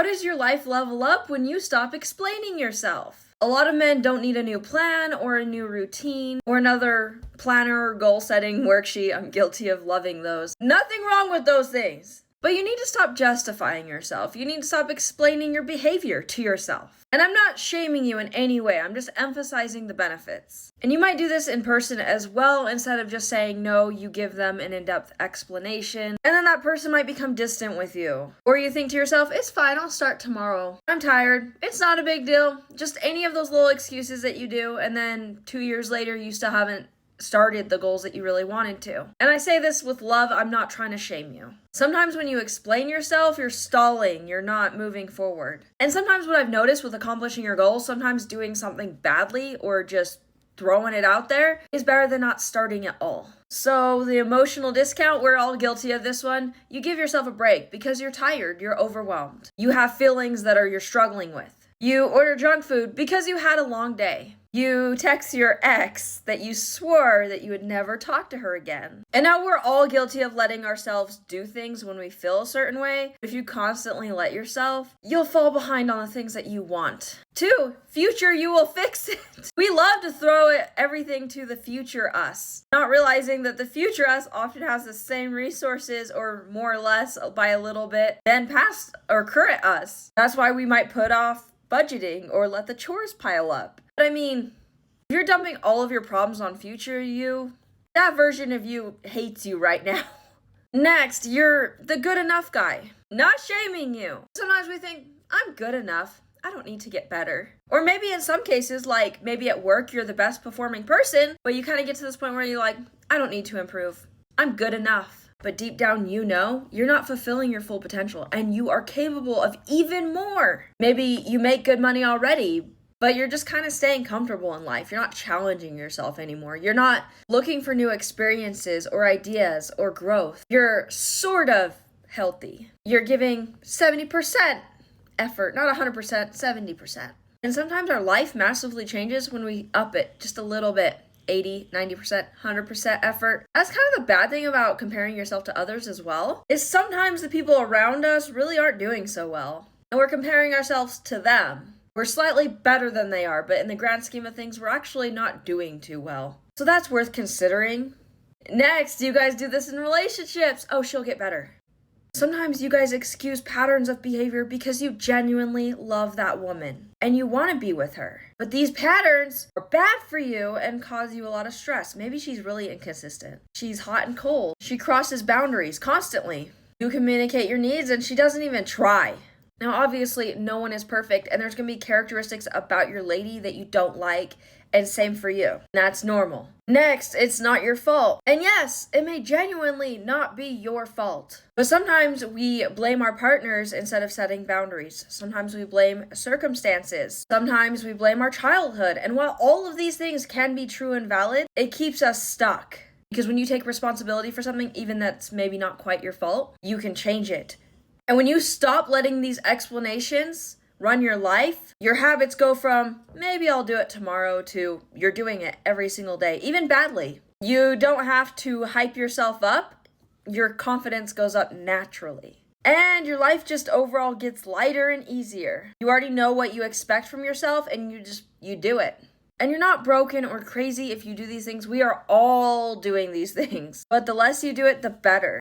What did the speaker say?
How does your life level up when you stop explaining yourself? A lot of men don't need a new plan or a new routine or another planner or goal setting worksheet. I'm guilty of loving those. Nothing wrong with those things. But you need to stop justifying yourself. You need to stop explaining your behavior to yourself. And I'm not shaming you in any way. I'm just emphasizing the benefits. And you might do this in person as well. Instead of just saying no, you give them an in-depth explanation. And then that person might become distant with you. Or you think to yourself, it's fine, I'll start tomorrow. I'm tired. It's not a big deal. Just any of those little excuses that you do. And then 2 years later, you still haven't started the goals that you really wanted to. And I say this with love, I'm not trying to shame you. Sometimes when you explain yourself, you're stalling, you're not moving forward. And sometimes what I've noticed with accomplishing your goals, sometimes doing something badly or just throwing it out there is better than not starting at all. So the emotional discount, we're all guilty of this one. You give yourself a break because you're tired, you're overwhelmed. You have feelings that you're struggling with. You order junk food because you had a long day. You text your ex that you swore that you would never talk to her again. And now we're all guilty of letting ourselves do things when we feel a certain way. If you constantly let yourself, you'll fall behind on the things that you want. 2, future you will fix it. We love to throw everything to the future us, not realizing that the future us often has the same resources or more or less by a little bit than past or current us. That's why we might put off budgeting or let the chores pile up. But I mean, if you're dumping all of your problems on future you, that version of you hates you right now. Next, you're the good enough guy. Not shaming you. Sometimes we think, I'm good enough. I don't need to get better. Or maybe in some cases, like maybe at work, you're the best performing person, but you kind of get to this point where you're like, I don't need to improve. I'm good enough. But deep down, you know, you're not fulfilling your full potential and you are capable of even more. Maybe you make good money already, but you're just kind of staying comfortable in life. You're not challenging yourself anymore. You're not looking for new experiences or ideas or growth. You're sort of healthy. You're giving 70% effort, not 100%, 70%. And sometimes our life massively changes when we up it just a little bit. 80, 90%, 100% effort. That's kind of the bad thing about comparing yourself to others as well, is sometimes the people around us really aren't doing so well. And we're comparing ourselves to them. We're slightly better than they are, but in the grand scheme of things, we're actually not doing too well. So that's worth considering. Next, you guys do this in relationships. Oh, she'll get better. Sometimes you guys excuse patterns of behavior because you genuinely love that woman and you want to be with her. But these patterns are bad for you and cause you a lot of stress. Maybe she's really inconsistent. She's hot and cold. She crosses boundaries constantly. You communicate your needs and she doesn't even try. Now, obviously, no one is perfect and there's going to be characteristics about your lady that you don't like, and same for you. That's normal. Next, it's not your fault. And yes, it may genuinely not be your fault. But sometimes we blame our partners instead of setting boundaries. Sometimes we blame circumstances. Sometimes we blame our childhood. And while all of these things can be true and valid, it keeps us stuck. Because when you take responsibility for something, even that's maybe not quite your fault, you can change it. And when you stop letting these explanations run your life, your habits go from maybe I'll do it tomorrow to you're doing it every single day, even badly. You don't have to hype yourself up. Your confidence goes up naturally. And your life just overall gets lighter and easier. You already know what you expect from yourself and you do it. And you're not broken or crazy if you do these things. We are all doing these things. But the less you do it, the better.